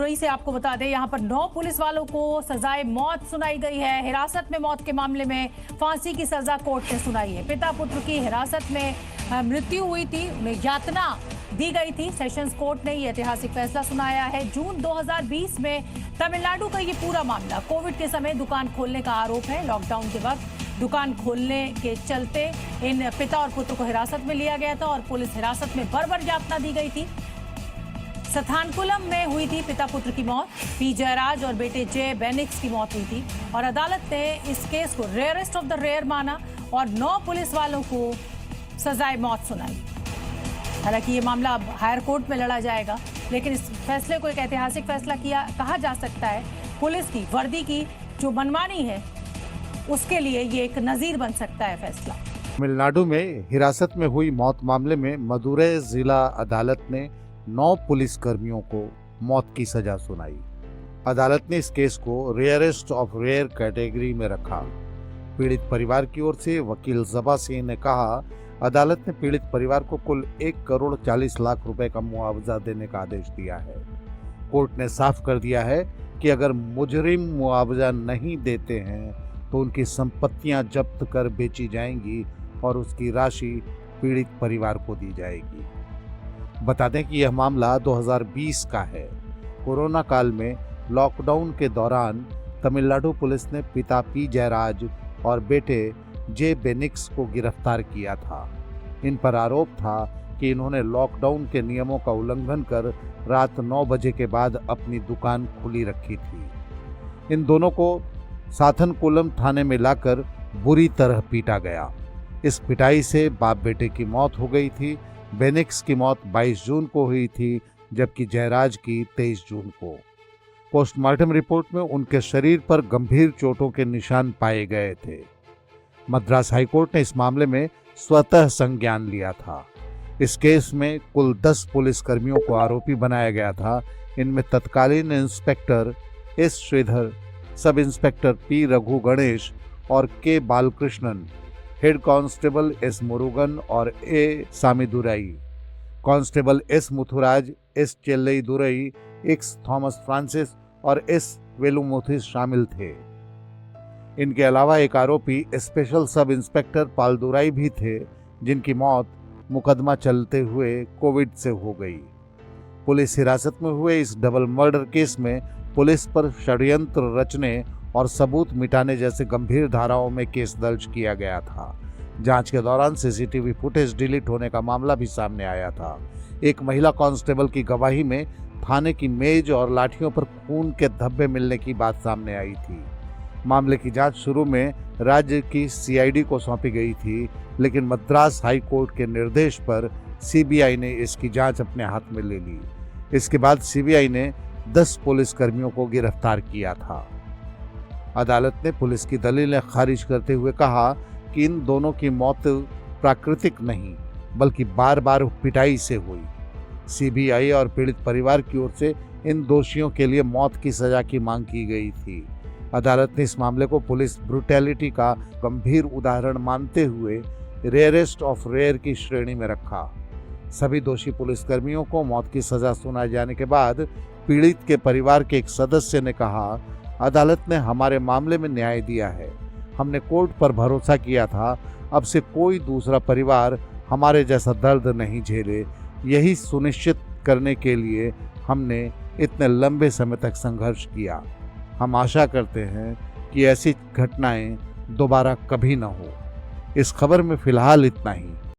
मदुरई से आपको बता दें, यहाँ पर 9 पुलिस वालों को सजाए मौत सुनाई गई है। हिरासत में मौत के मामले में फांसी की सजा कोर्ट ने सुनाई है। पिता पुत्र की हिरासत में मृत्यु हुई थी, उन्हें यातना दी गई थी। सेशंस कोर्ट ने ये ऐतिहासिक फैसला सुनाया है। जून 2020 में तमिलनाडु का ये पूरा मामला कोविड के समय दुकान खोलने का आरोप है। लॉकडाउन के वक्त दुकान खोलने के चलते इन पिता और पुत्र को हिरासत में लिया गया था और पुलिस हिरासत में बर्बर यातना दी गई थी। सथानकुलम में हुई थी पिता पुत्र की मौत। पी जयराज और बेटे जे बेनिक्स की मौत हुई थी और अदालत ने इस केस को रेयरेस्ट ऑफ द रेयर माना और 9 पुलिस वालों को सजाए मौत सुनाई। हालांकि ये मामला अब हायर कोर्ट में लड़ा जाएगा, लेकिन इस फैसले को एक ऐतिहासिक फैसला कहा जा सकता है। पुलिस की वर्दी की जो मनमानी है उसके लिए ये एक नजीर बन सकता है फैसला। तमिलनाडु में हिरासत में हुई मौत मामले में मदुरई जिला अदालत ने 9 पुलिस कर्मियों को मौत की सजा सुनाई। अदालत ने इस केस को रेयरेस्ट ऑफ रेयर कैटेगरी में रखा। पीड़ित परिवार की ओर से वकील ज़बा सिंह ने कहा, अदालत ने पीड़ित परिवार को कुल 1,40,00,000 रुपए का मुआवजा देने का आदेश दिया है। कोर्ट ने साफ कर दिया है कि अगर मुजरिम मुआवजा नहीं देते हैं तो उनकी संपत्तियां जब्त कर बेची जाएंगी और उसकी राशि पीड़ित परिवार को दी जाएगी। बता दें कि यह मामला 2020 का है। कोरोना काल में लॉकडाउन के दौरान तमिलनाडु पुलिस ने पिता पी जयराज और बेटे जे बेनिक्स को गिरफ्तार किया था। इन पर आरोप था कि इन्होंने लॉकडाउन के नियमों का उल्लंघन कर रात 9 बजे के बाद अपनी दुकान खुली रखी थी। इन दोनों को साथनकुलम थाने में लाकर बुरी तरह पीटा गया। इस पिटाई से बाप बेटे की मौत हो गई थी। बेनिक्स की मौत 22 जून को हुई थी, जबकि जयराज की 23 जून को। पोस्टमार्टम रिपोर्ट में उनके शरीर पर गंभीर चोटों के निशान पाए गए थे। मद्रास हाईकोर्ट ने इस मामले में स्वतः संज्ञान लिया था। इस केस में कुल 10 पुलिस कर्मियों को आरोपी बनाया गया था। इनमें तत्कालीन inspector S Shridhar, sub inspector P Raghu Ganesh और K Balakrishnan, head constable S Murugan और A Samidurai, constable S Muthuraj, S Chellai Durai, X Thomas Francis और एस वेलुमुथिस शामिल थे। इनके अलावा एक आरोपी स्पेशल सब इंस्पेक्टर पालदुराई भी थे, जिनकी मौत मुकदमा चलते हुए कोविड से हो गई। पुलिस हिरासत में हुए इस डबल मर्डर केस में पुलिस पर षड्यंत्र रचने और सबूत मिटाने जैसे गंभीर धाराओं में केस दर्ज किया गया था। जांच के दौरान सीसीटीवी फुटेज डिलीट होने का मामला भी सामने आया था। एक महिला कांस्टेबल की गवाही में थाने की मेज और लाठियों पर खून के धब्बे मिलने की बात सामने आई थी। मामले की जांच शुरू में राज्य की सीआईडी को सौंपी गई थी, लेकिन मद्रास हाई कोर्ट के निर्देश पर सीबीआई ने इसकी जांच अपने हाथ में ले ली। इसके बाद सीबीआई ने 10 पुलिस कर्मियों को गिरफ्तार किया था। अदालत ने पुलिस की दलीलें खारिज करते हुए कहा कि इन दोनों की मौत प्राकृतिक नहीं बल्कि बार बार पिटाई से हुई। सीबीआई और पीड़ित परिवार की ओर से इन दोषियों के लिए मौत की सजा की मांग की गई थी। अदालत ने इस मामले को पुलिस ब्रूटैलिटी का गंभीर उदाहरण मानते हुए रेयरेस्ट ऑफ रेयर की श्रेणी में रखा। सभी दोषी पुलिसकर्मियों को मौत की सजा सुनाए जाने के बाद पीड़ित के परिवार के एक सदस्य ने कहा, अदालत ने हमारे मामले में न्याय दिया है। हमने कोर्ट पर भरोसा किया था, अब से कोई दूसरा परिवार हमारे जैसा दर्द नहीं झेले। यही सुनिश्चित करने के लिए हमने इतने लंबे समय तक संघर्ष किया। हम आशा करते हैं कि ऐसी घटनाएं दोबारा कभी न हो। इस खबर में फिलहाल इतना ही।